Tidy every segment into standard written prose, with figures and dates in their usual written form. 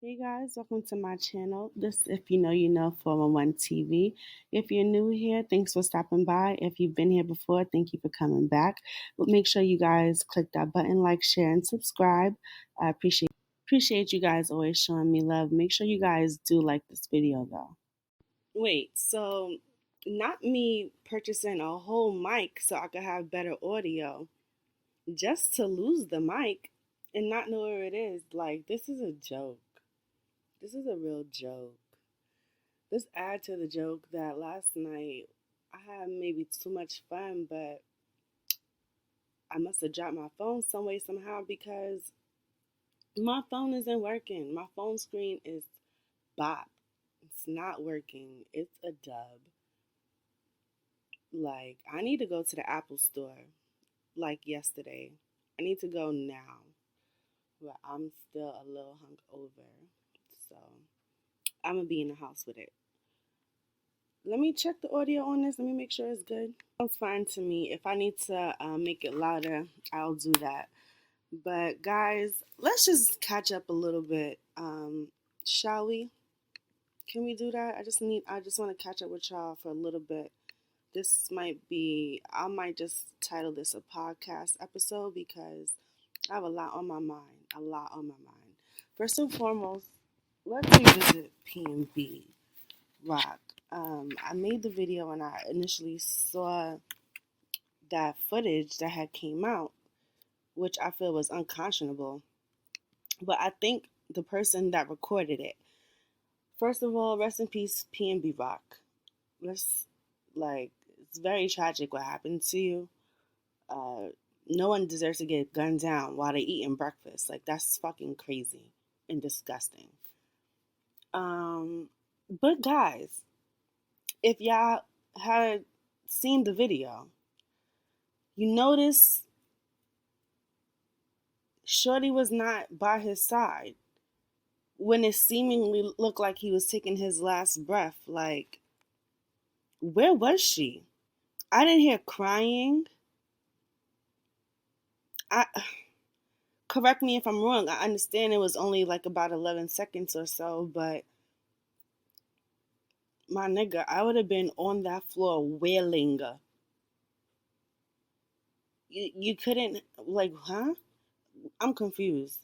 Hey guys, welcome to my channel. This, if you know, you know, 411 TV. If you're new here, thanks for stopping by. If you've been here before, thank you for coming back. But make sure you guys click that button, like, share, and subscribe. I appreciate you guys always showing me love. Make sure you guys do like this video though. Wait, so not me purchasing a whole mic so I could have better audio, just to lose the mic and not know where it is. Like, this is a joke. This is a real joke. This add to the joke that last night I had maybe too much fun, but I must have dropped my phone some way somehow because my phone isn't working. My phone screen is bop. It's not working. It's a dub. Like, I need to go to the Apple store like yesterday. I need to go now, but I'm still a little hungover. So I'm going to be in the house with it. Let me check the audio on this. Let me make sure it's good. Sounds fine to me. If I need to make it louder, I'll do that. But guys, let's just catch up a little bit. Shall we? Can we do that? I just want to catch up with y'all for a little bit. I might just title this a podcast episode because I have a lot on my mind. A lot on my mind. First and foremost, let's revisit PNB Rock. I made the video and I initially saw that footage that had came out, which I feel was unconscionable. But I think the person that recorded it, first of all, rest in peace, PNB Rock. It's very tragic what happened to you. No one deserves to get gunned down while they're eating breakfast. Like, that's fucking crazy and disgusting. But guys, if y'all had seen the video, you notice Shorty was not by his side when it seemingly looked like he was taking his last breath. Like, where was she? I didn't hear crying. I Correct me if I'm wrong. I understand it was only like about 11 seconds or so, but my nigga, I would have been on that floor wailing. You couldn't, like, huh? I'm confused.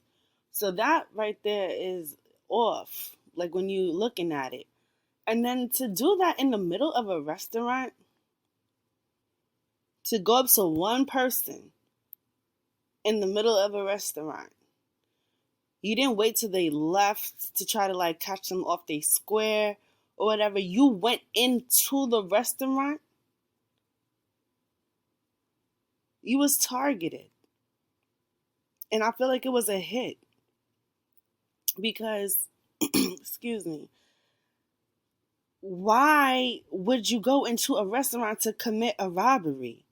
So that right there is off, like when you looking at it. And then to do that in the middle of a restaurant, to go up to one person in the middle of a restaurant, you didn't wait till they left to try to like catch them off their square or whatever. You went into the restaurant. You was targeted. And I feel like it was a hit because, excuse me, why would you go into a restaurant to commit a robbery?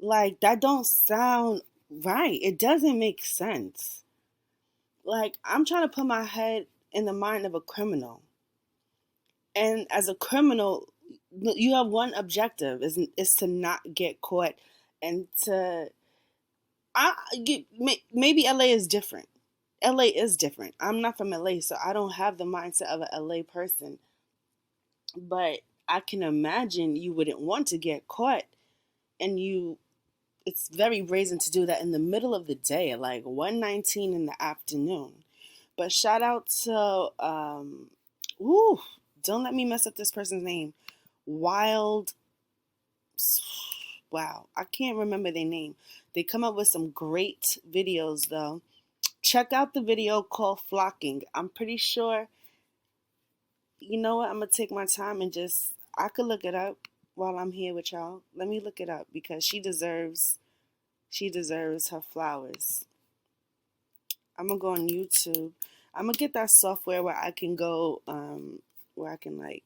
Like, that don't sound right. It doesn't make sense. Like, I'm trying to put my head in the mind of a criminal. And as a criminal, you have one objective is to not get caught and to maybe LA is different. LA is different. I'm not from LA, so I don't have the mindset of an LA person. But I can imagine you wouldn't want to get caught, and it's very brazen to do that in the middle of the day, like 1:19 in the afternoon. But shout out to don't let me mess up this person's name. Wild Wow, I can't remember their name. They come up with some great videos though. Check out the video called Flocking. I'm pretty sure, you know what, I'm going to take my time and I could look it up while I'm here with y'all. Let me look it up because she deserves her flowers. I'm going to go on YouTube. I'm going to get that software where I can go, where I can like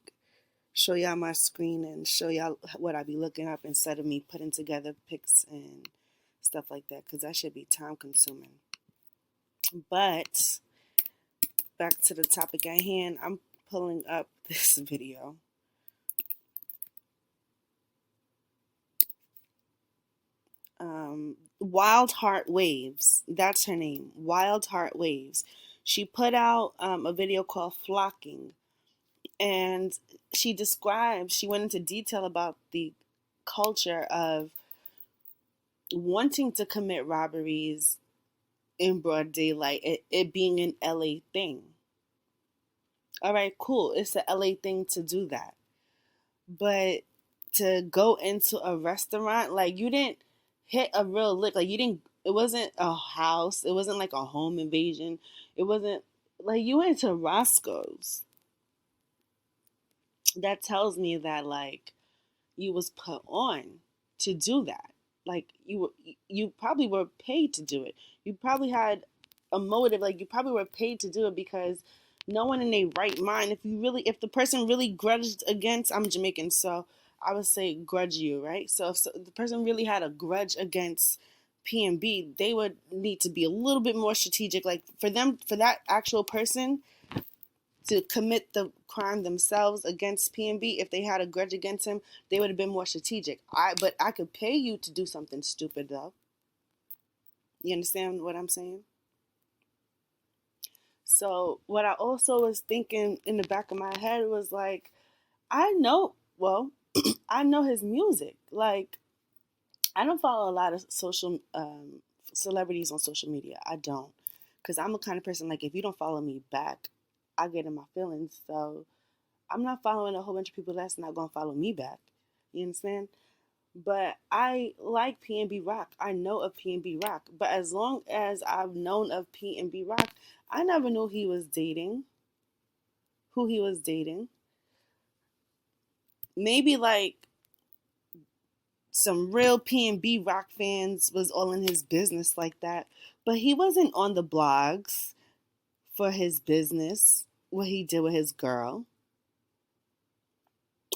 show y'all my screen and show y'all what I be looking up instead of me putting together pics and stuff like that, because that should be time consuming. But back to the topic at hand, I'm pulling up this video. Wild Heart Waves, that's her name, Wild Heart Waves. She put out a video called Flocking, and she went into detail about the culture of wanting to commit robberies in broad daylight, it being an LA thing. All right, cool. It's a LA thing to do that. But to go into a restaurant, like you didn't hit a real lick. Like you didn't, it wasn't a house. It wasn't like a home invasion. It wasn't like you went to Roscoe's. That tells me that like you was put on to do that. Like you probably were paid to do it. You probably had a motive. Like you probably were paid to do it because no one in their right mind, if the person really grudged against, I'm Jamaican, so I would say grudge you, right? So the person really had a grudge against PNB, they would need to be a little bit more strategic. Like for that actual person to commit the crime themselves against PNB, if they had a grudge against him, they would have been more strategic. But I could pay you to do something stupid though. You understand what I'm saying? So what I also was thinking in the back of my head was like, I know, well, I know his music. Like, I don't follow a lot of social celebrities on social media. I don't, because I'm the kind of person like if you don't follow me back, I get in my feelings. So I'm not following a whole bunch of people that's not gonna follow me back. You understand? But I like PNB Rock. I know of PNB Rock. But as long as I've known of PNB Rock, I never knew he was dating. Who he was dating. Maybe like some real PNB Rock fans was all in his business like that. But he wasn't on the blogs for his business, what he did with his girl.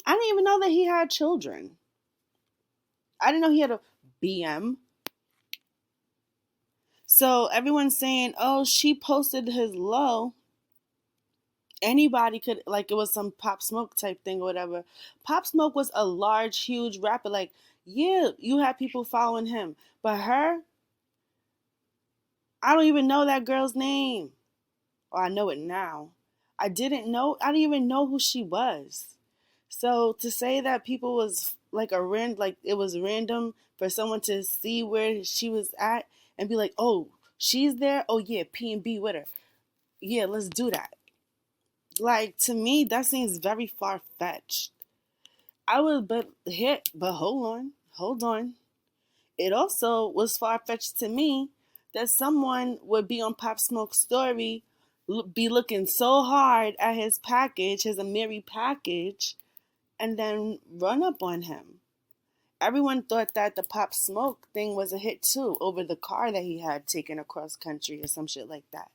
I didn't even know that he had children. I didn't know he had a BM. So everyone's saying, oh, she posted his low. Anybody could, like it was some Pop Smoke type thing or whatever. Pop Smoke was a large, huge rapper. Like, yeah, you had people following him. But her, I don't even know that girl's name. Or I know it now. I didn't even know who she was. So to say that people was like like it was random for someone to see where she was at and be like, oh, she's there? Oh yeah, P&B with her. Yeah, let's do that. Like to me, that seems very far fetched. I was but hold on. It also was far fetched to me that someone would be on Pop Smoke's story, be looking so hard at his package, his Amiri package, and then run up on him. Everyone thought that the Pop Smoke thing was a hit too, over the car that he had taken across country or some shit like that.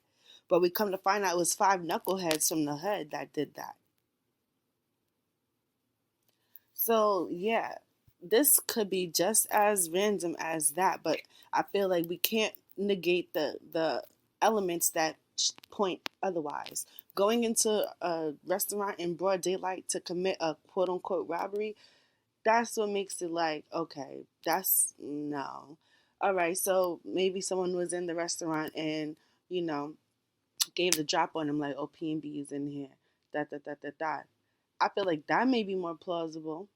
But we come to find out it was 5 knuckleheads from the hood that did that. So yeah, this could be just as random as that, but I feel like we can't negate the elements that point otherwise. Going into a restaurant in broad daylight to commit a quote unquote robbery, that's what makes it like, okay, that's no. All right, so maybe someone was in the restaurant and, you know, gave the drop on him like, oh, P&B is in here, that. I feel like that may be more plausible.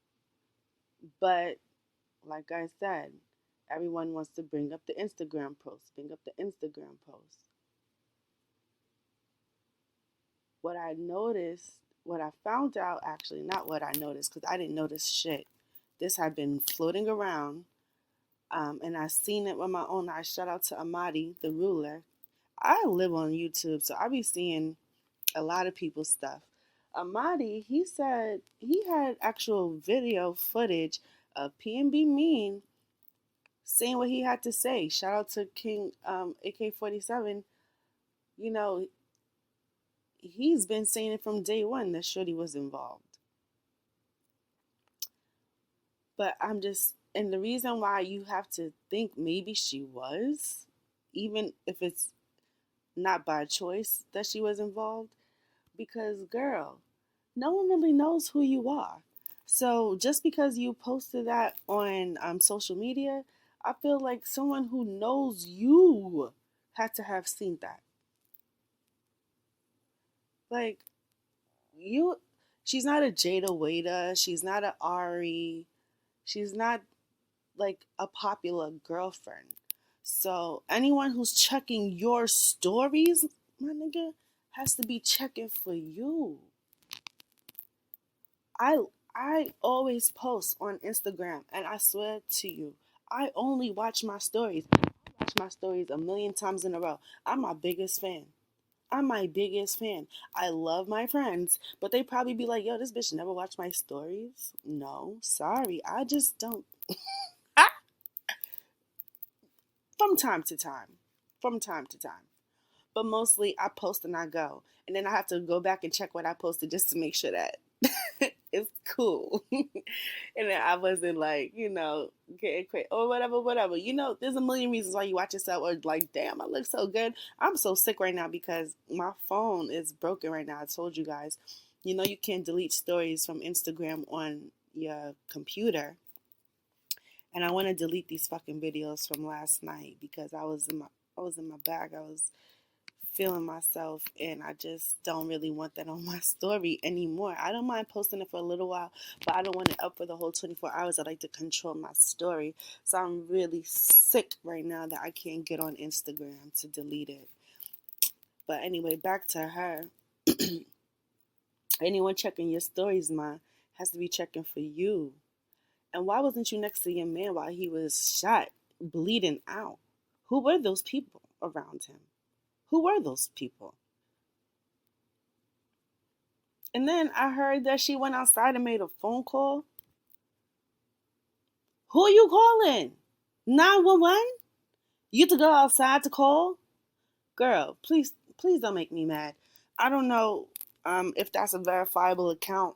But like I said, everyone wants to bring up the Instagram post, bring up the Instagram post. What I found out, actually, not what I noticed, because I didn't notice shit. This had been floating around, and I seen it with my own eyes. Shout out to Amadi, the ruler. I live on YouTube, so I be seeing a lot of people's stuff. Amadi, he said he had actual video footage of PNB Mean saying what he had to say. Shout out to King AK-47. You know, he's been saying it from day one that Shorty was involved. But and the reason why you have to think maybe she was, even if it's not by choice that she was involved, because girl, no one really knows who you are. So just because you posted that on social media, I feel like someone who knows you had to have seen that. Like, she's not a Jada Waiter. She's not a Ari. She's not like a popular girlfriend. So anyone who's checking your stories, my nigga, has to be checking for you. I I always post on Instagram, and I swear to you, I only watch my stories. I watch my stories a million times in a row. I'm my biggest fan. I'm my biggest fan. I love my friends, but they probably be like, yo, this bitch never watched my stories. No, sorry. I just don't. From time to time. From time to time. But mostly I post and I go. And then I have to go back and check what I posted just to make sure that it's cool. And then I wasn't like, getting crazy or whatever. There's a million reasons why you watch yourself or like, damn, I look so good. I'm so sick right now because my phone is broken right now. I told you guys. You can't delete stories from Instagram on your computer. And I want to delete these fucking videos from last night because I was in my bag. I was feeling myself, and I just don't really want that on my story anymore. I don't mind posting it for a little while, but I don't want it up for the whole 24 hours. I like to control my story. So I'm really sick right now that I can't get on Instagram to delete it. But anyway, back to her. Anyone checking your stories, man, has to be checking for you. And why wasn't you next to your man while he was shot, bleeding out? Who were those people around him? Who were those people? And then I heard that she went outside and made a phone call. Who are you calling? 911? You have to go outside to call? Girl, please don't make me mad. I don't know if that's a verifiable account,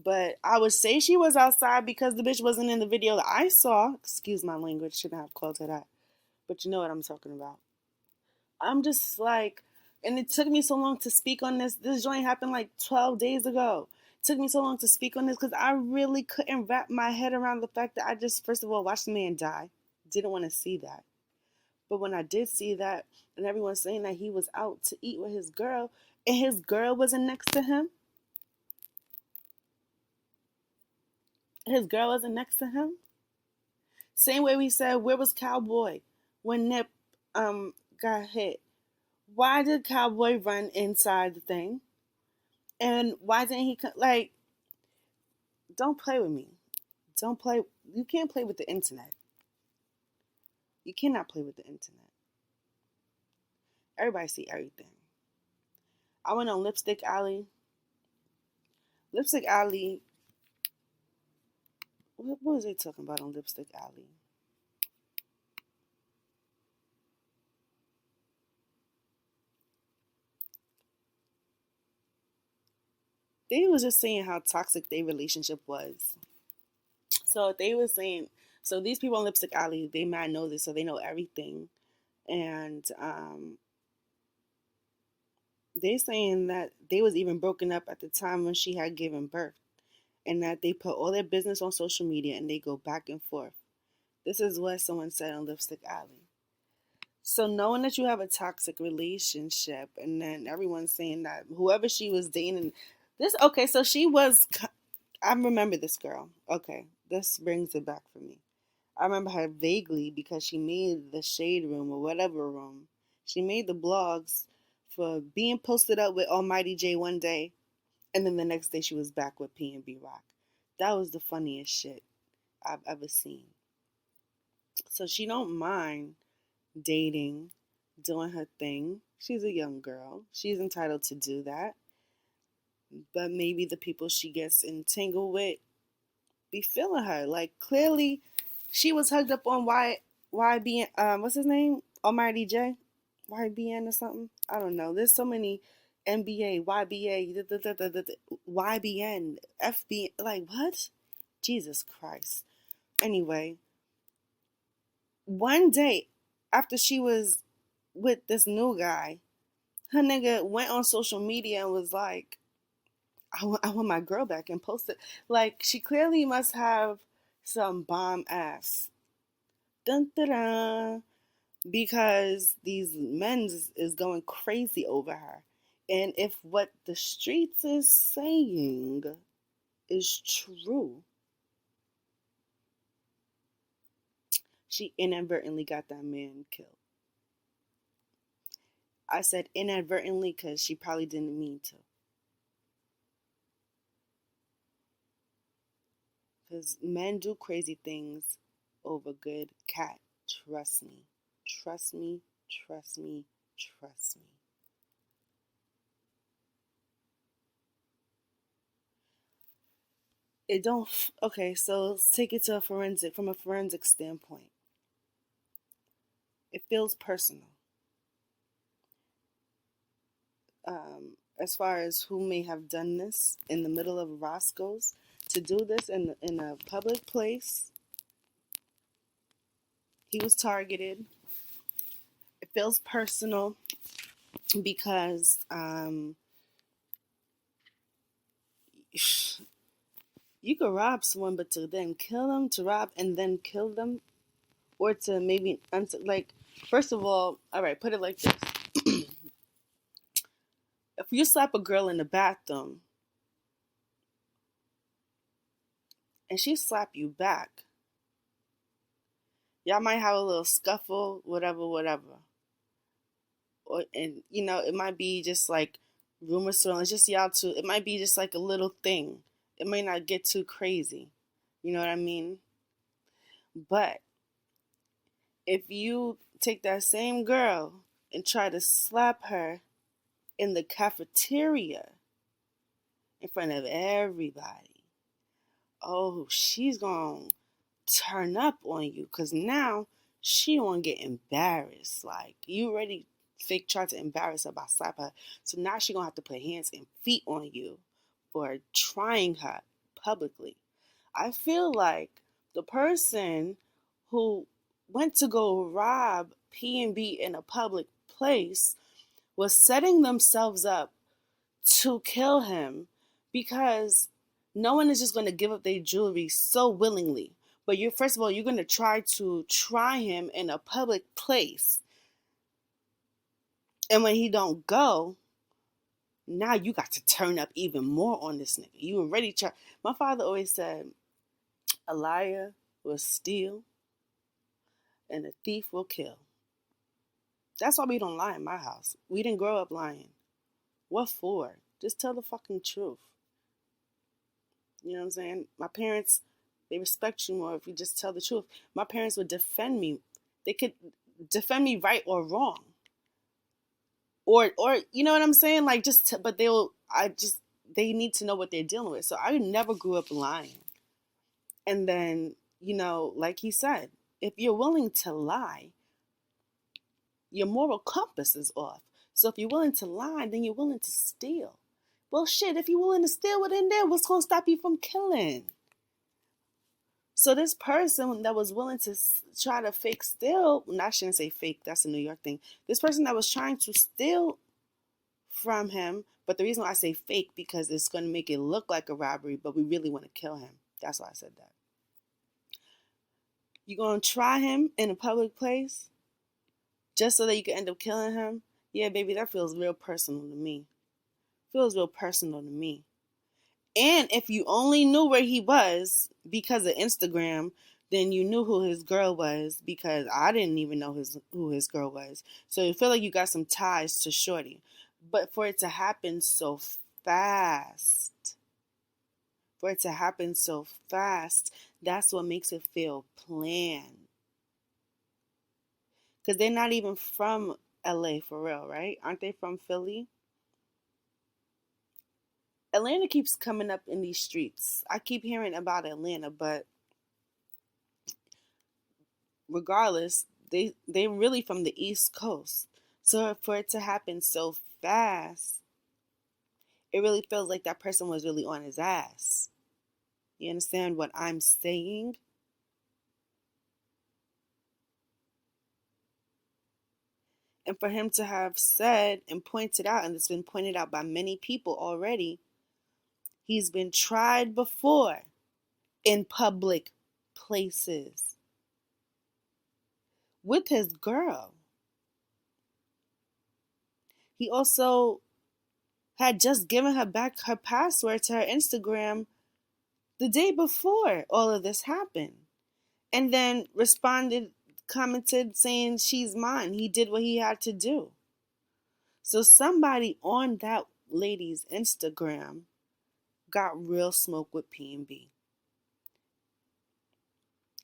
but I would say she was outside because the bitch wasn't in the video that I saw. Excuse my language, shouldn't have called her that. But you know what I'm talking about. I'm just like, and it took me so long to speak on this. This joint happened like 12 days ago. It took me so long to speak on this because I really couldn't wrap my head around the fact that I just, first of all, watched the man die. Didn't want to see that. But when I did see that, and everyone's saying that he was out to eat with his girl, and his girl wasn't next to him. His girl wasn't next to him. Same way we said, where was Cowboy when Nip got hit? Why did Cowboy run inside the thing? And why didn't he like? Don't play with me. Don't play. You can't play with the internet. You cannot play with the internet. Everybody see everything. I went on Lipstick Alley. Lipstick Alley. What was they talking about on Lipstick Alley? They was just saying how toxic their relationship was. So they were saying, so these people on Lipstick Alley, they might know this, so they know everything. And they saying that they was even broken up at the time when she had given birth. And that they put all their business on social media and they go back and forth. This is what someone said on Lipstick Alley. So knowing that you have a toxic relationship, and then everyone's saying that whoever she was dating, okay, so she was, I remember this girl. Okay, this brings it back for me. I remember her vaguely because she made the Shade Room or whatever room. She made the blogs for being posted up with Almighty J one day, and then the next day she was back with PNB Rock. That was the funniest shit I've ever seen. So she don't mind dating, doing her thing. She's a young girl. She's entitled to do that. But maybe the people she gets entangled with be feeling her. Like, clearly she was hugged up on YBN, what's his name? Almighty J? YBN or something? I don't know. There's so many NBA, YBA, YBN, FB, like what? Jesus Christ. Anyway, one day after she was with this new guy, her nigga went on social media and was like, I want my girl back, and posted. Like, she clearly must have some bomb ass. Dun, dun, dun, because these men is going crazy over her. And if what the streets is saying is true, she inadvertently got that man killed. I said inadvertently because she probably didn't mean to. Because men do crazy things over good cat. Trust me. Trust me. Trust me. Trust me. It don't. Okay, so let's take it to from a forensic standpoint. It feels personal. As far as who may have done this in the middle of Roscoe's, to do this in a public place, he was targeted. It feels personal because you could rob someone, but to then kill them, to rob and then kill them, or to maybe like, first of all right, put it like this: if you slap a girl in the bathroom and she slap you back, y'all might have a little scuffle, whatever, whatever. Or and it might be just like rumors swirling. It's just y'all two. It might be just like a little thing. It may not get too crazy. You know what I mean? But if you take that same girl and try to slap her in the cafeteria in front of everybody, oh, she's gonna turn up on you because now she won't get embarrassed. Like, you already fake tried to embarrass her by slap her, so now she gonna have to put hands and feet on you for trying her publicly. I feel like the person who went to go rob PNB in a public place was setting themselves up to kill him, because no one is just going to give up their jewelry so willingly. But first of all, you're going to try him in a public place. And when he don't go, now you got to turn up even more on this nigga. You already try. My father always said, a liar will steal and a thief will kill. That's why we don't lie in my house. We didn't grow up lying. What for? Just tell the fucking truth. You know what I'm saying? My parents, they respect you more if you just tell the truth. My parents would defend me. They could defend me right or wrong. Or you know what I'm saying? Like, but they need to know what they're dealing with. So I never grew up lying. And then, like he said, if you're willing to lie, your moral compass is off. So if you're willing to lie, then you're willing to steal. Well, shit, if you're willing to steal, within there, what's going to stop you from killing? So this person that was willing to try to fake steal, I shouldn't say fake, that's a New York thing. This person that was trying to steal from him, but the reason why I say fake, because it's going to make it look like a robbery, but we really want to kill him. That's why I said that. You're going to try him in a public place just so that you can end up killing him? Yeah, baby, that feels real personal to me. Feels real personal to me. And if you only knew where he was because of Instagram, then you knew who his girl was, because I didn't even know who his girl was. So you feel like you got some ties to Shorty. But for it to happen so fast, that's what makes it feel planned. Because they're not even from LA for real, right? Aren't they from Philly? Atlanta keeps coming up in these streets. I keep hearing about Atlanta, but regardless, they're really from the East Coast. So for it to happen so fast, it really feels like that person was really on his ass. You understand what I'm saying? And for him to have said and pointed out, and it's been pointed out by many people already, he's been tried before in public places with his girl. He also had just given her back her password to her Instagram the day before all of this happened. And then commented saying she's mine. He did what he had to do. So somebody on that lady's Instagram got real smoke with PNB.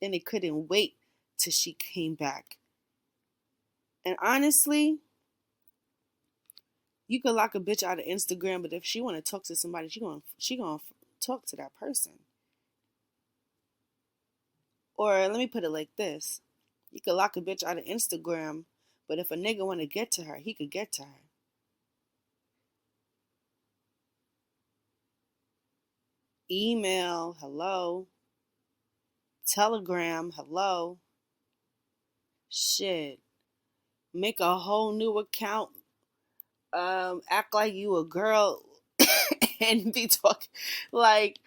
And they couldn't wait till she came back. And honestly, you could lock a bitch out of Instagram, but if she want to talk to somebody, she gonna talk to that person. Or let me put it like this. You could lock a bitch out of Instagram, but if a nigga want to get to her, he could get to her. Email, hello. Telegram, hello. Shit. Make a whole new account. Act like you a girl and be talking. Like,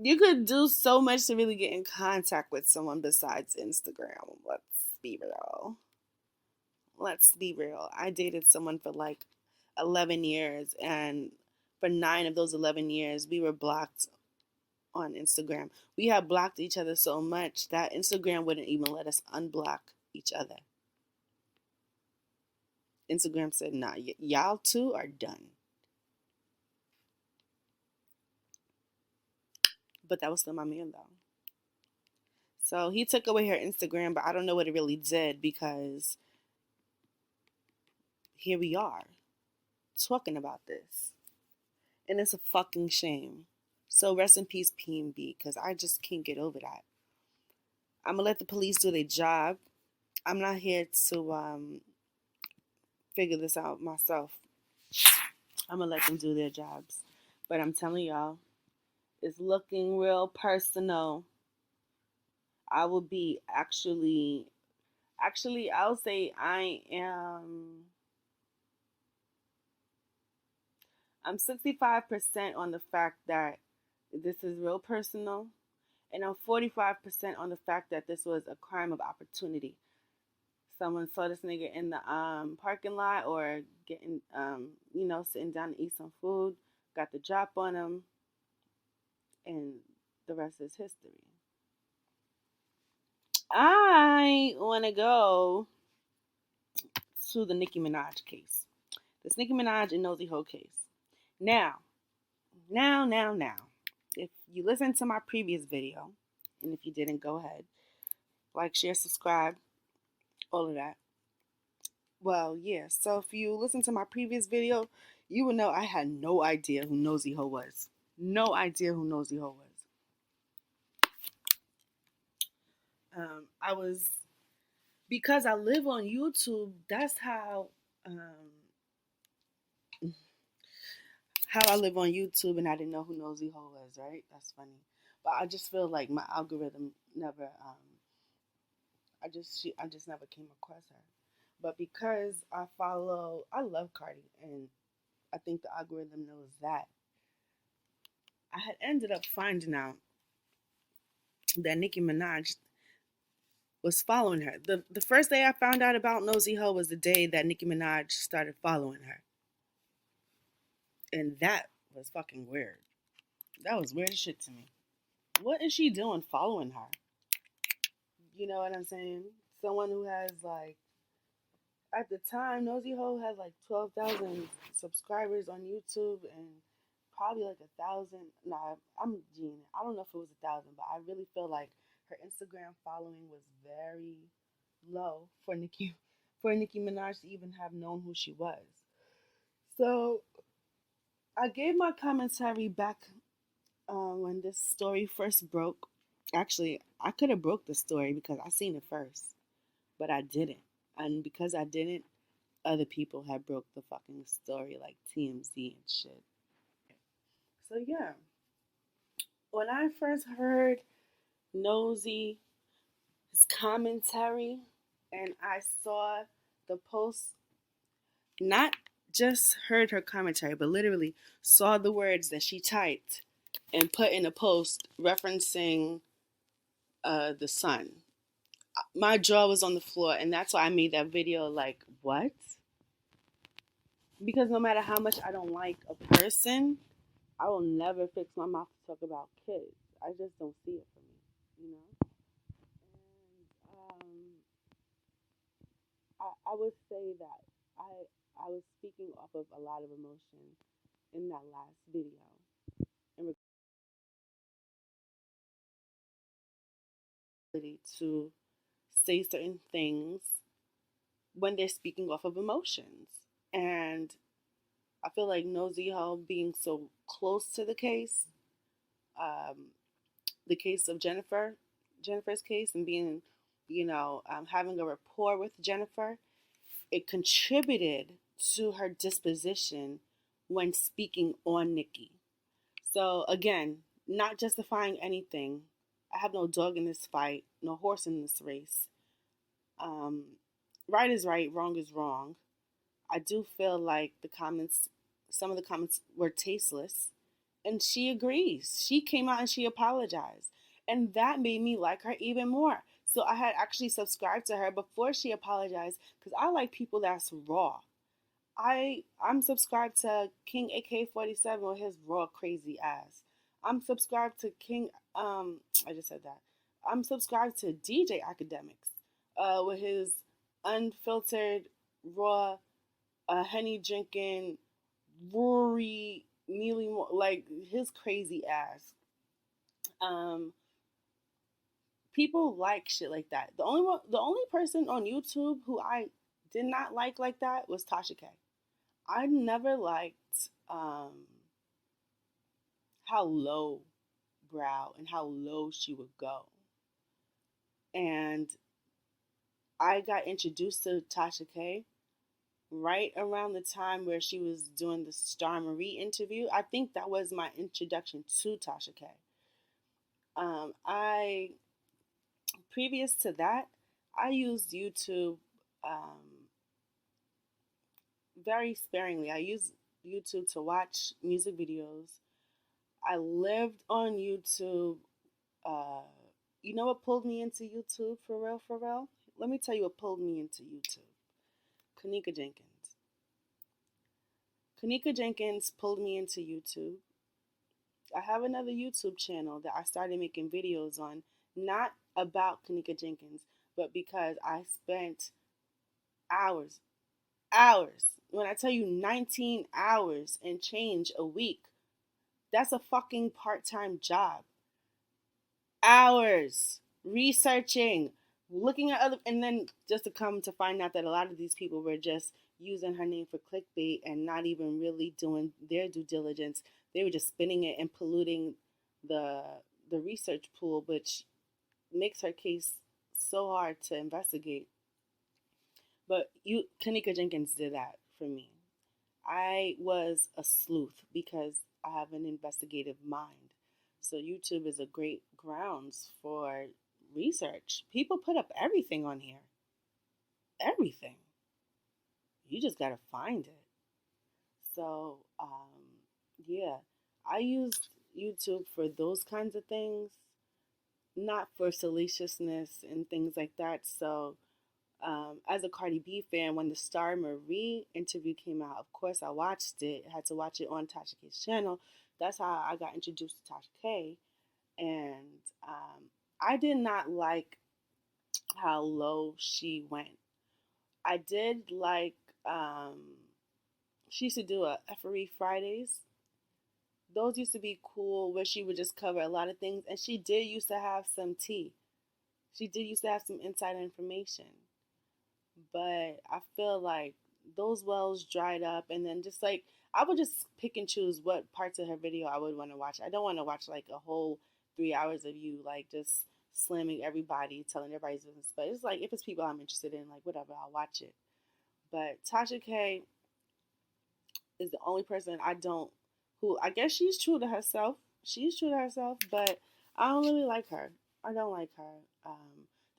you could do so much to really get in contact with someone besides Instagram. Let's be real. I dated someone for like 11 years, and for 9 of those 11 years, we were blocked on Instagram. We had blocked each other so much that Instagram wouldn't even let us unblock each other. Instagram said, nah, y'all two are done. But that was still my man, though. So he took away her Instagram, but I don't know what it really did, because here we are talking about this. And it's a fucking shame. So rest in peace, PNB, because I just can't get over that. I'm going to let the police do their job. I'm not here to figure this out myself. I'm going to let them do their jobs. But I'm telling y'all, it's looking real personal. I will be actually, I'll say I'm 65% on the fact that this is real personal, and I'm 45% on the fact that this was a crime of opportunity. Someone saw this nigga in the parking lot, or getting, sitting down to eat some food, got the drop on him, and the rest is history. I want to go to the Nicki Minaj case. This Nicki Minaj and Nosey Ho case. Now. If you listen to my previous video, and if you didn't, go ahead. Like, share, subscribe, all of that. Well, yeah. So if you listen to my previous video, you would know I had no idea who Nosey Ho was. No idea who Nosey Ho was. Because I live on YouTube, that's how I live on YouTube, and I didn't know who Nosey Ho was, right? That's funny. But I just feel like my algorithm never, I just never came across her. But because I love Cardi, and I think the algorithm knows that, I had ended up finding out that Nicki Minaj was following her. The first day I found out about Nosey Ho was the day that Nicki Minaj started following her. And that was fucking weird. That was weird as shit to me. What is she doing following her? You know what I'm saying? Someone who has, like, at the time, Nosey Ho had like 12,000 subscribers on YouTube, and probably like 1,000. Nah, I'm geeing. I don't know if it was 1,000, but I really feel like her Instagram following was very low for Nicki Minaj to even have known who she was. So I gave my commentary back when this story first broke. Actually, I could have broke the story because I seen it first, but I didn't. And because I didn't, other people had broke the fucking story, like TMZ and shit. So yeah, when I first heard Nosey, his commentary, and I saw the post, not just heard her commentary, but literally saw the words that she typed and put in a post referencing the sun. My jaw was on the floor, and that's why I made that video. Like, what? Because no matter how much I don't like a person, I will never fix my mouth to talk about kids. I just don't see it for me, you know. And I would say that I was speaking off of a lot of emotion in that last video, in ability to say certain things when they're speaking off of emotions. And I feel like Nosey Hall being so close to um, the case of Jennifer's case, and being, having a rapport with Jennifer, it contributed to her disposition when speaking on Nicki. So again, not justifying anything. I have no dog in this fight, no horse in this race. Um, right is right, wrong is wrong. I do feel like some of the comments were tasteless, and she agrees. She came out and she apologized, and that made me like her even more. So I had actually subscribed to her before she apologized because I like people that's raw. I'm subscribed to King AK-47 with his raw crazy ass. I'm subscribed to King I just said that. I'm subscribed to DJ Akademiks with his unfiltered raw Henny drinking Rory Neely, like his crazy ass. Um People like shit like that. The only person on YouTube who I did not like that was Tasha K. I never liked how low brow and how low she would go. And I got introduced to Tasha K right around the time where she was doing the Star Marie interview. I think that was my introduction to Tasha K. I Previous to that, I used YouTube very sparingly. I used YouTube to watch music videos. I lived on YouTube. Uh, you know what pulled me into YouTube for real, for real? Let me tell you what pulled me into YouTube. Kanika Jenkins. Kanika Jenkins pulled me into YouTube. I have another YouTube channel that I started making videos on, not about Kanika Jenkins, but because I spent hours, hours. When I tell you 19 hours and change a week, that's a fucking part-time job. Hours researching, looking at other, and then just to come to find out that a lot of these people were just using her name for clickbait and not even really doing their due diligence. They were just spinning it and polluting the the research pool, which makes her case so hard to investigate. But Kanika Jenkins did that for me. I was a sleuth because I have an investigative mind. So YouTube is a great grounds for research. People put up everything on here. Everything. You just gotta find it. So, yeah, I used YouTube for those kinds of things, not for salaciousness and things like that. So, as a Cardi B fan, when the Star Marie interview came out, of course I watched it. I had to watch it on Tasha K's channel. That's how I got introduced to Tasha K. And I did not like how low she went. I did like, she used to do a Effery Fridays. Those used to be cool where she would just cover a lot of things. And she did used to have some tea. She did used to have some insider information. But I feel like those wells dried up, and then just like I would just pick and choose what parts of her video I would want to watch. I don't want to watch like a whole 3 hours of you like just slamming everybody, telling everybody's business. But it's like if it's people I'm interested in, like whatever, I'll watch it. But Tasha K is the only person I don't, who I guess she's true to herself. She's true to herself, but I don't really like her. I don't like her.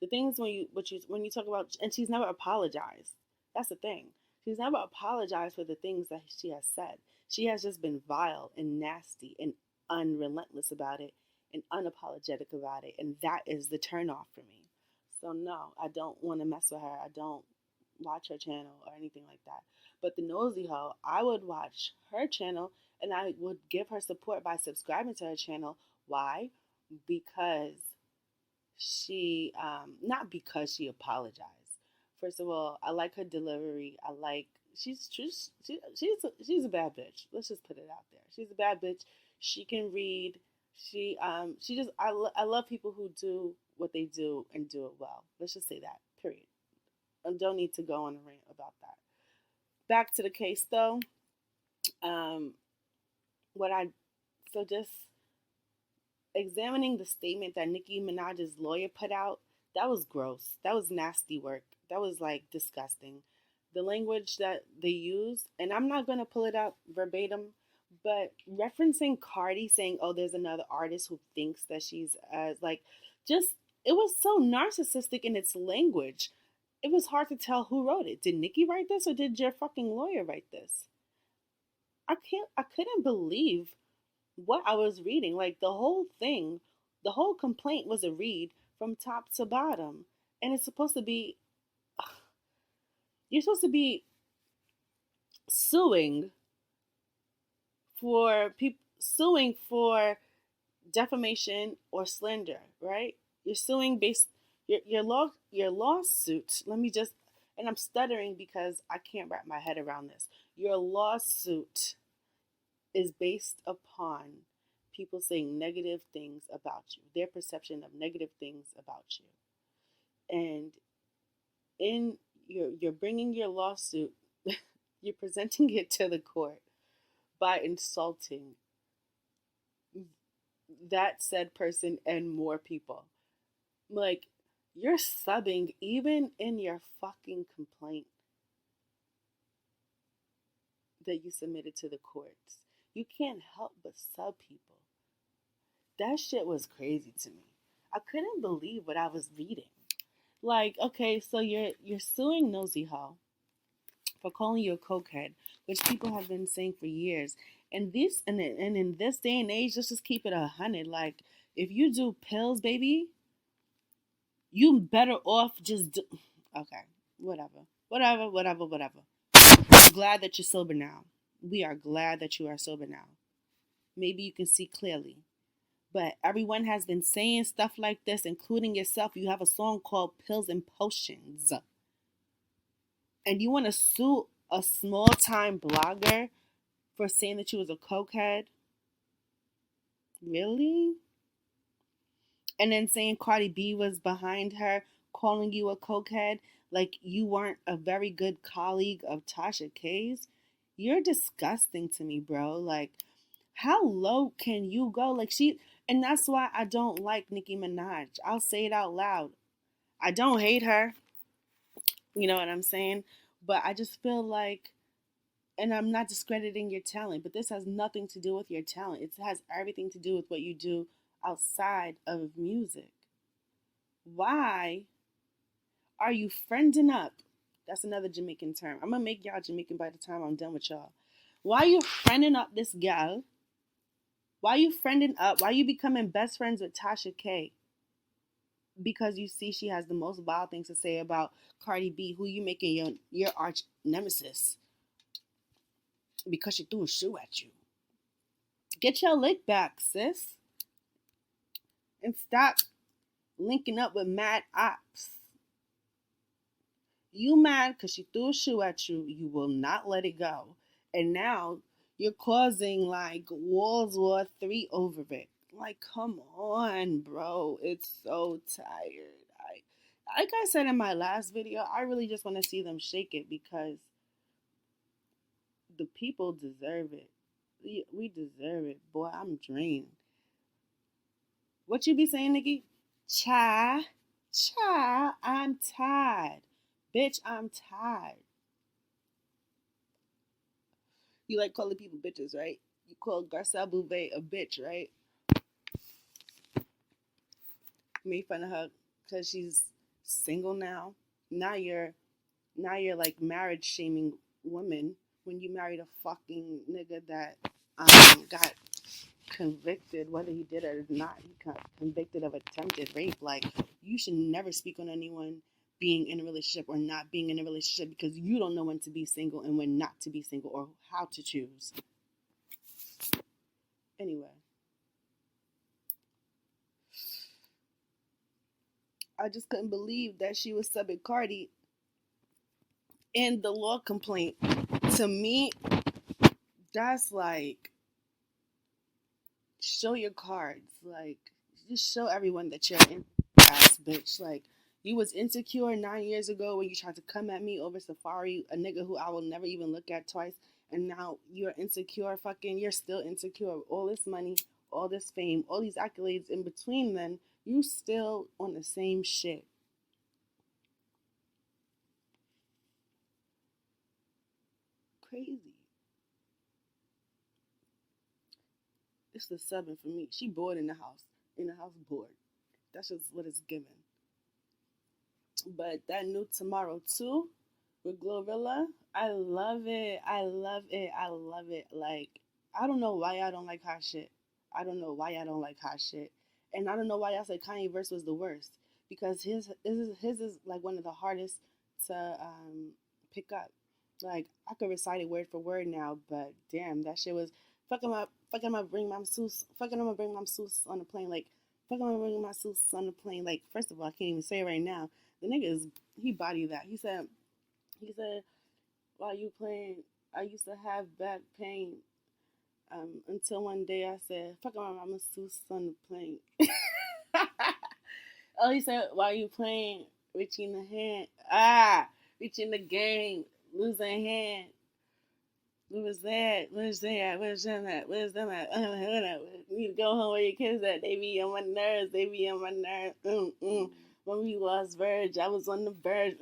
The things when you talk about, and she's never apologized. That's the thing. She's never apologized for the things that she has said. She has just been vile and nasty and unrelentless about it and unapologetic about it, and that is the turnoff for me. So no, I don't want to mess with her. I don't watch her channel or anything like that. But the nosy hoe, I would watch her channel and I would give her support by subscribing to her channel. Why? Because not because she apologized. First of all, I like her delivery. I like she's a bad bitch. Let's just put it out there. She's a bad bitch. She can read. She just I love people who do what they do and do it well. Let's just say that. Period. I don't need to go on a rant about that. Back to the case though. Um, what I so just examining the statement that Nicki Minaj's lawyer put out, that was gross. That was nasty work. That was like disgusting. The language that they used, and I'm not going to pull it up verbatim, but referencing Cardi saying, oh, there's another artist who thinks that she's as like, just, it was so narcissistic in its language. It was hard to tell who wrote it. Did Nicki write this or did your fucking lawyer write this? I couldn't believe what I was reading. Like the whole thing, the whole complaint was a read from top to bottom. And it's supposed to be, you're supposed to be suing suing for defamation or slander, right? You're suing based your lawsuit. Let me just, and I'm stuttering because I can't wrap my head around this. Your lawsuit is based upon people saying negative things about you, their perception of negative things about you. And you're bringing your lawsuit, you're presenting it to the court by insulting that said person and more people. Like, you're subbing even in your fucking complaint that you submitted to the courts. You can't help but sub people. That shit was crazy to me. I couldn't believe what I was reading. Like, okay, so you're suing Nosey Ho for calling you a cokehead, which people have been saying for years. And in this day and age, let's just keep it 100. Like, if you do pills, baby, you better off just do. Okay, whatever. I'm glad that you're sober now. We are glad that you are sober now. Maybe you can see clearly. But everyone has been saying stuff like this, including yourself. You have a song called Pills and Potions. And you want to sue a small-time blogger for saying that you was a cokehead? Really? And then saying Cardi B was behind her, calling you a cokehead, like you weren't a very good colleague of Tasha K's? You're disgusting to me, bro. Like, how low can you go? Like, and that's why I don't like Nicki Minaj. I'll say it out loud. I don't hate her. You know what I'm saying? But I just feel like, and I'm not discrediting your talent, but this has nothing to do with your talent. It has everything to do with what you do outside of music. Why are you friending up? That's another Jamaican term. I'm going to make y'all Jamaican by the time I'm done with y'all. Why are you friending up this gal? Why are you friending up? Why are you becoming best friends with Tasha K? Because you see she has the most vile things to say about Cardi B, who you making your arch nemesis because she threw a shoe at you. Get your lick back, sis. And stop linking up with mad ops. You mad because she threw a shoe at you. You will not let it go. And now you're causing like World War III over it. Like, come on, bro. It's so tired. Like I said in my last video, I really just want to see them shake it because the people deserve it. We deserve it. Boy, I'm drained. What you be saying, Nicki? Child, I'm tired. Bitch, I'm tired. You like calling people bitches, right? You call Garcelle Beauvais a bitch, right? Made fun of her because she's single now. Now you're like marriage shaming women when you married a fucking nigga that got convicted, whether he did it or not. He got convicted of attempted rape. Like, you should never speak on anyone being in a relationship or not being in a relationship because you don't know when to be single and when not to be single or how to choose. Anyway, I just couldn't believe that she was subbing Cardi in the law complaint. To me, that's like, show your cards. Like, just show everyone that you're an ass bitch. Like, you was insecure 9 years ago when you tried to come at me over Safari, a nigga who I will never even look at twice. And now you're insecure, you're still insecure. All this money, all this fame, all these accolades in between, then you still on the same shit. Crazy. It's the subbing for me. She bored in the house bored. That's just what it's given. But that new Tomorrow too with Glorilla, I love it. I love it. I love it. Like, I don't know why I don't like hot shit. I don't know why I don't like hot shit. And I don't know why y'all say Kanye verse was the worst. Because his is like one of the hardest to pick up. Like, I could recite it word for word now, but damn, that shit was fuck him up, bring my masseuse, fuck him up, bring my masseuse on the plane, like, fuck him up, bring my masseuse on the plane, like, first of all, I can't even say it right now. The nigga he bodied that. He said, while you playing, I used to have back pain, until one day I said, fuck him up, my masseuse on the plane. Oh, he said, while you playing, reaching the hand, reaching the game, losing hand. Where's that? Where's that? Where's them at? Where's them at? You need to go home where your kids at. They be on my nerves. They be on my nerves. When we lost Verge, I was on the verge.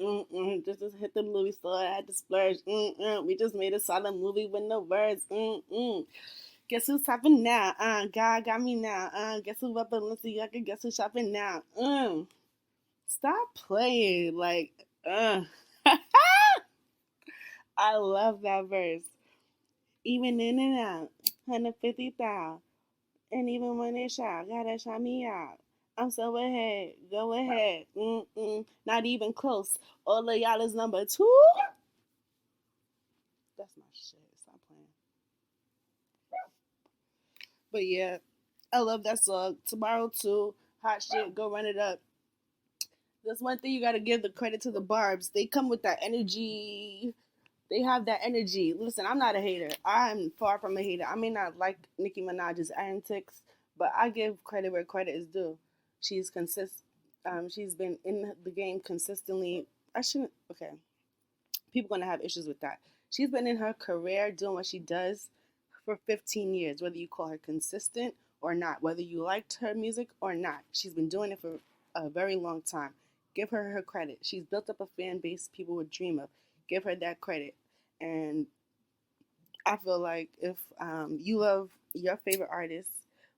Just to hit the movie store, I had to splurge. We just made a solid movie with no words. Guess who's shopping now? God got me now. Guess who up Balenciaga? Guess who's shopping now? Stop playing. Like, I love that verse. Even in and out, 150,000. And even when they shout, gotta shout me out. I'm so ahead, go ahead. Not even close. All of y'all is number 2. That's my shit. Stop playing. But yeah, I love that song. Tomorrow too. Hot shit. Go run it up. That's one thing you gotta give the credit to the Barbs. They come with that energy. They have that energy. Listen, I'm not a hater. I'm far from a hater. I may not like Nicki Minaj's antics, but I give credit where credit is due. She's she's been in the game consistently. I shouldn't. Okay, people gonna have issues with that. She's been in her career doing what she does for 15 years. Whether you call her consistent or not, whether you liked her music or not, she's been doing it for a very long time. Give her her credit. She's built up a fan base people would dream of. Give her that credit. And I feel like if you love your favorite artist,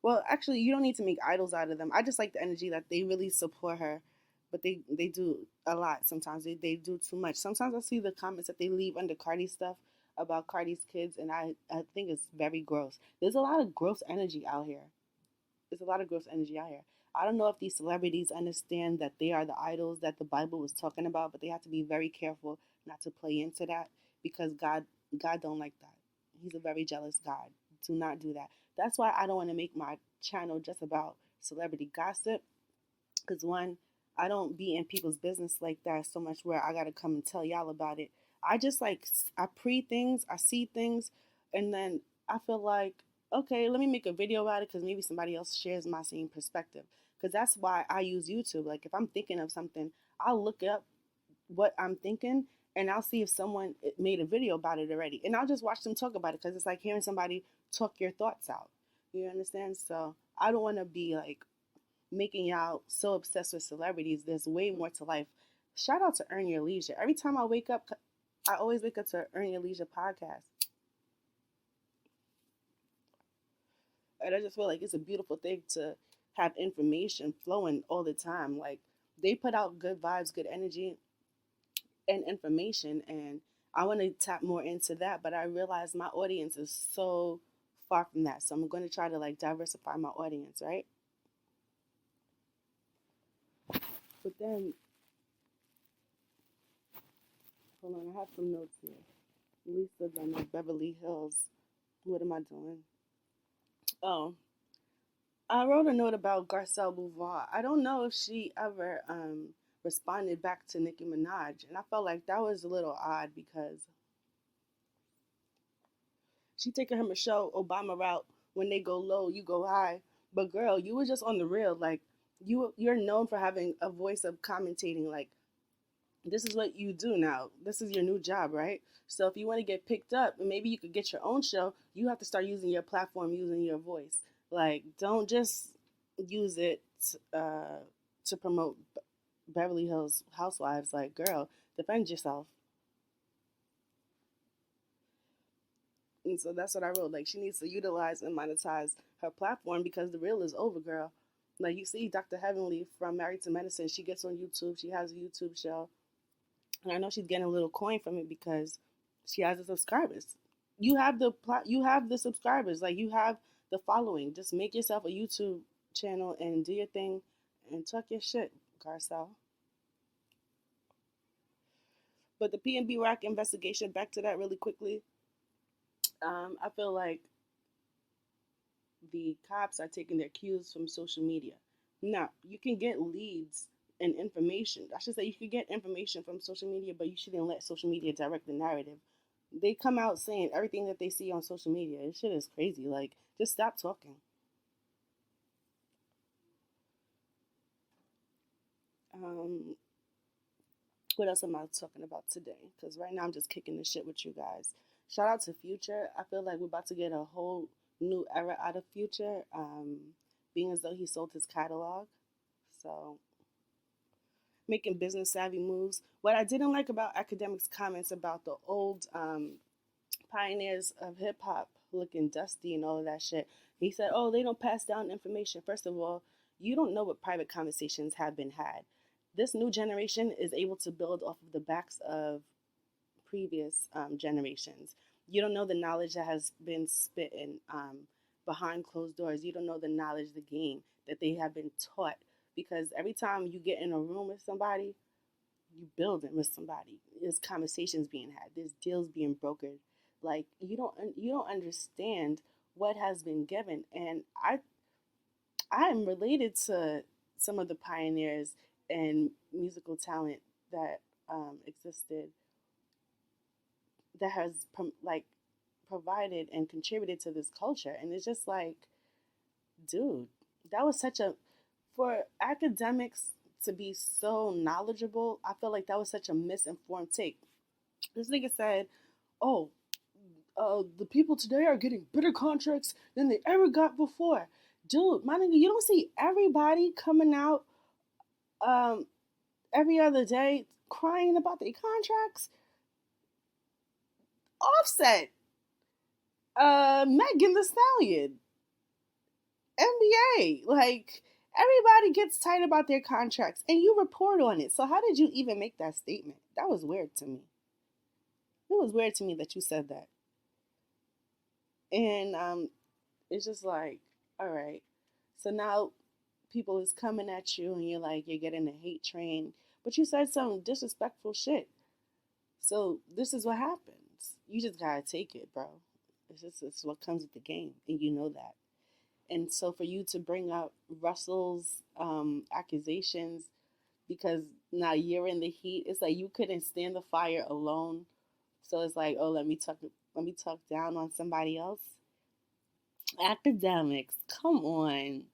well, actually, you don't need to make idols out of them. I just like the energy that they really support her, but they do a lot sometimes. They do too much. Sometimes I see the comments that they leave under Cardi stuff about Cardi's kids, and I think it's very gross. There's a lot of gross energy out here. There's a lot of gross energy out here. I don't know if these celebrities understand that they are the idols that the Bible was talking about, but they have to be very careful not to play into that because God don't like that. He's a very jealous God. Do not do that. That's why I don't want to make my channel just about celebrity gossip. Because one, I don't be in people's business like that so much where I gotta come and tell y'all about it. I just like I pre things, I see things, and then I feel like okay, let me make a video about it because maybe somebody else shares my same perspective. Because that's why I use YouTube. Like if I'm thinking of something, I'll look up what I'm thinking and I'll see if someone made a video about it already. And I'll just watch them talk about it because it's like hearing somebody talk your thoughts out. You understand? So I don't want to be like making y'all so obsessed with celebrities. There's way more to life. Shout out to Earn Your Leisure. Every time I wake up, I always wake up to Earn Your Leisure podcast. And I just feel like it's a beautiful thing to have information flowing all the time. Like they put out good vibes, good energy, and information, and I want to tap more into that, but I realize my audience is so far from that. So I'm going to try to like diversify my audience, right? But then Hold on, I have some notes here. Lisa Dunn, Beverly Hills. What am I doing? Oh, I wrote a note about Garcelle Beauvais. I don't know if she ever responded back to Nicki Minaj, and I felt like that was a little odd because she taking her Michelle Obama route. When they go low, you go high. But girl, you were just on the real. Like you're known for having a voice of commentating. Like this is what you do now. This is your new job, right? So if you want to get picked up, and maybe you could get your own show, you have to start using your platform, using your voice. Like, don't just use it to promote Beverly Hills Housewives. Like, girl, defend yourself. And so that's what I wrote. Like, she needs to utilize and monetize her platform because the real is over, girl. Like, you see Dr. Heavenly from Married to Medicine, she gets on YouTube. She has a YouTube show. And I know she's getting a little coin from it because she has the subscribers. You have the subscribers, like you have the following. Just make yourself a YouTube channel and do your thing and talk your shit, Garcelle. But the PNB Rock investigation, back to that really quickly. I feel like the cops are taking their cues from social media. Now, you can get leads and information. I should say you can get information from social media, but you shouldn't let social media direct the narrative. They come out saying everything that they see on social media. This shit is crazy. Like, just stop talking. Um, what else am I talking about today? Because right now I'm just kicking the shit with you guys. Shout out to Future. I feel like we're about to get a whole new era out of Future, being as though he sold his catalog. So, making business savvy moves. What I didn't like about Akademiks' comments about the old pioneers of hip hop looking dusty and all of that shit. He said, "Oh, they don't pass down information." First of all, you don't know what private conversations have been had. This new generation is able to build off of the backs of previous generations. You don't know the knowledge that has been spit in behind closed doors. You don't know the knowledge, the game that they have been taught. Because every time you get in a room with somebody, you building with somebody. There's conversations being had. There's deals being brokered. Like you don't understand what has been given. And I am related to some of the pioneers and musical talent that existed that has provided and contributed to this culture. And it's just like, dude, that was such a for academics to be so knowledgeable. I feel like that was such a misinformed take. This nigga said, "Oh, the people today are getting better contracts than they ever got before." Dude, my nigga, you don't see everybody coming out um, every other day crying about their contracts. Offset, Meg the Stallion, NBA, like everybody gets tight about their contracts, and you report on it. So how did you even make that statement? That was weird to me. It was weird to me that you said that, and it's just like, all right. So now people is coming at you, and you're getting a hate train, but you said some disrespectful shit. So this is what happens. You just gotta take it, bro. It's what comes with the game, and you know that. And so for you to bring up Russell's accusations because now you're in the heat, it's like you couldn't stand the fire alone. So it's like, oh, let me talk down on somebody else. Akademiks, come on.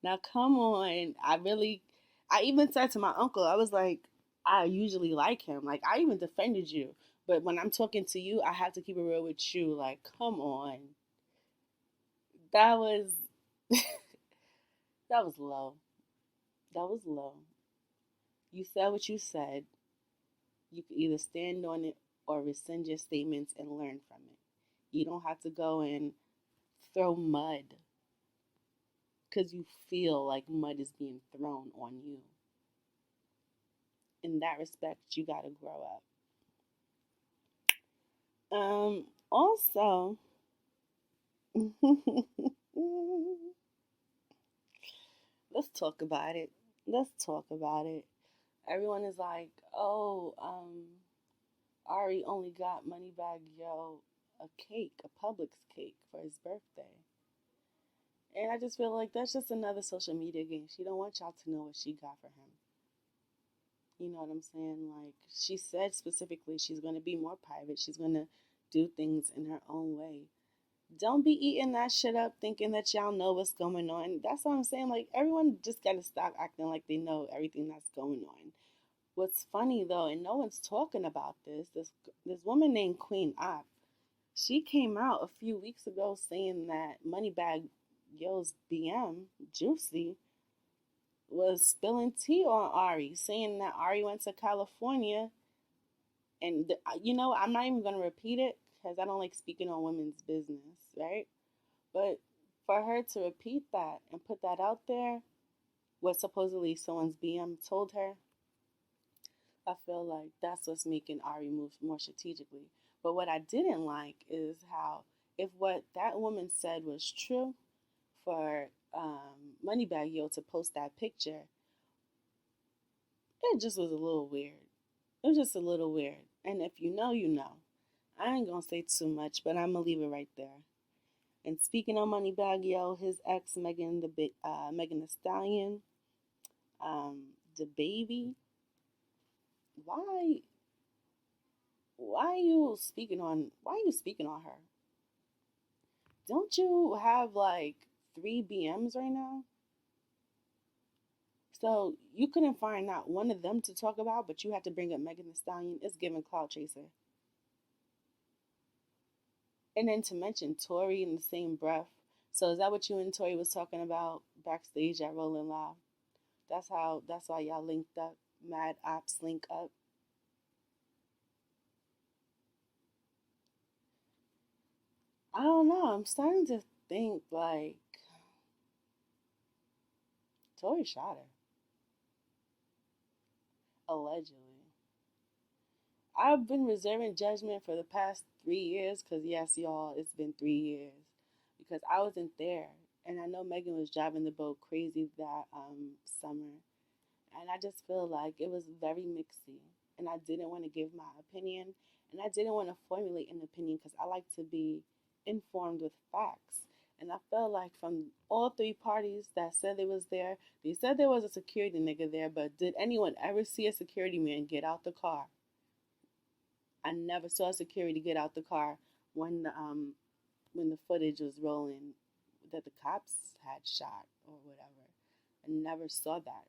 Now come on. I even said to my uncle, I was like, I usually like him. Like I even defended you. But when I'm talking to you, I have to keep it real with you. Like, come on. That was that was low. That was low. You said what you said. You can either stand on it or rescind your statements and learn from it. You don't have to go and throw mud because you feel like mud is being thrown on you. In that respect, you got to grow up. Also, let's talk about it. Let's talk about it. Everyone is like, oh, Ari only got Moneybagg Yo a cake, a Publix cake for his birthday. And I just feel like that's just another social media game. She don't want y'all to know what she got for him. You know what I'm saying? Like, she said specifically she's going to be more private. She's going to do things in her own way. Don't be eating that shit up thinking that y'all know what's going on. That's what I'm saying. Like, everyone just got to stop acting like they know everything that's going on. What's funny though, and no one's talking about this woman named Queen Op. She came out a few weeks ago saying that Moneybagg Yo's BM, Juicy, was spilling tea on Ari, saying that Ari went to California. And, I'm not even going to repeat it because I don't like speaking on women's business, right? But for her to repeat that and put that out there, what supposedly someone's BM told her, I feel like that's what's making Ari move more strategically. But what I didn't like is how, if what that woman said was true, for Moneybagg Yo to post that picture, it just was a little weird. It was just a little weird. And if you know, you know. I ain't gonna say too much, but I'm gonna leave it right there. And speaking of Moneybagg Yo, his ex Megan the Stallion, the baby. Why? Why are you speaking on her? Don't you have like 3 BMs right now? So you couldn't find not one of them to talk about, but you had to bring up Megan the Stallion. It's giving clout chaser. And then to mention Tory in the same breath. So is that what you and Tory was talking about backstage at Rolling Loud? That's why y'all linked up. Mad Ops link up. I don't know. I'm starting to think like Tory shot her. Allegedly. I've been reserving judgment for the past 3 years because, yes, y'all, it's been 3 years because I wasn't there. And I know Megan was driving the boat crazy that summer. And I just feel like it was very mixy. And I didn't want to give my opinion. And I didn't want to formulate an opinion because I like to be informed with facts. And I felt like from all 3 parties that said they was there, they said there was a security nigga there, but did anyone ever see a security man get out the car? I never saw security get out the car when the footage was rolling that the cops had shot or whatever. I never saw that.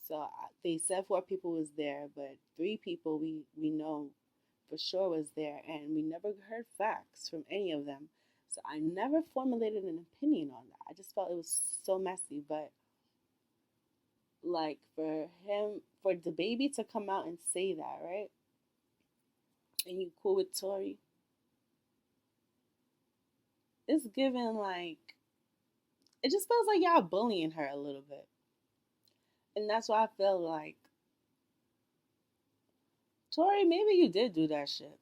So they said 4 people was there, but 3 people we know for sure was there, and we never heard facts from any of them. So I never formulated an opinion on that. I just felt it was so messy. But like for the baby to come out and say that, right? And you cool with Tory, it's given like it just feels like y'all bullying her a little bit. And that's why I feel like Tory, maybe you did do that shit.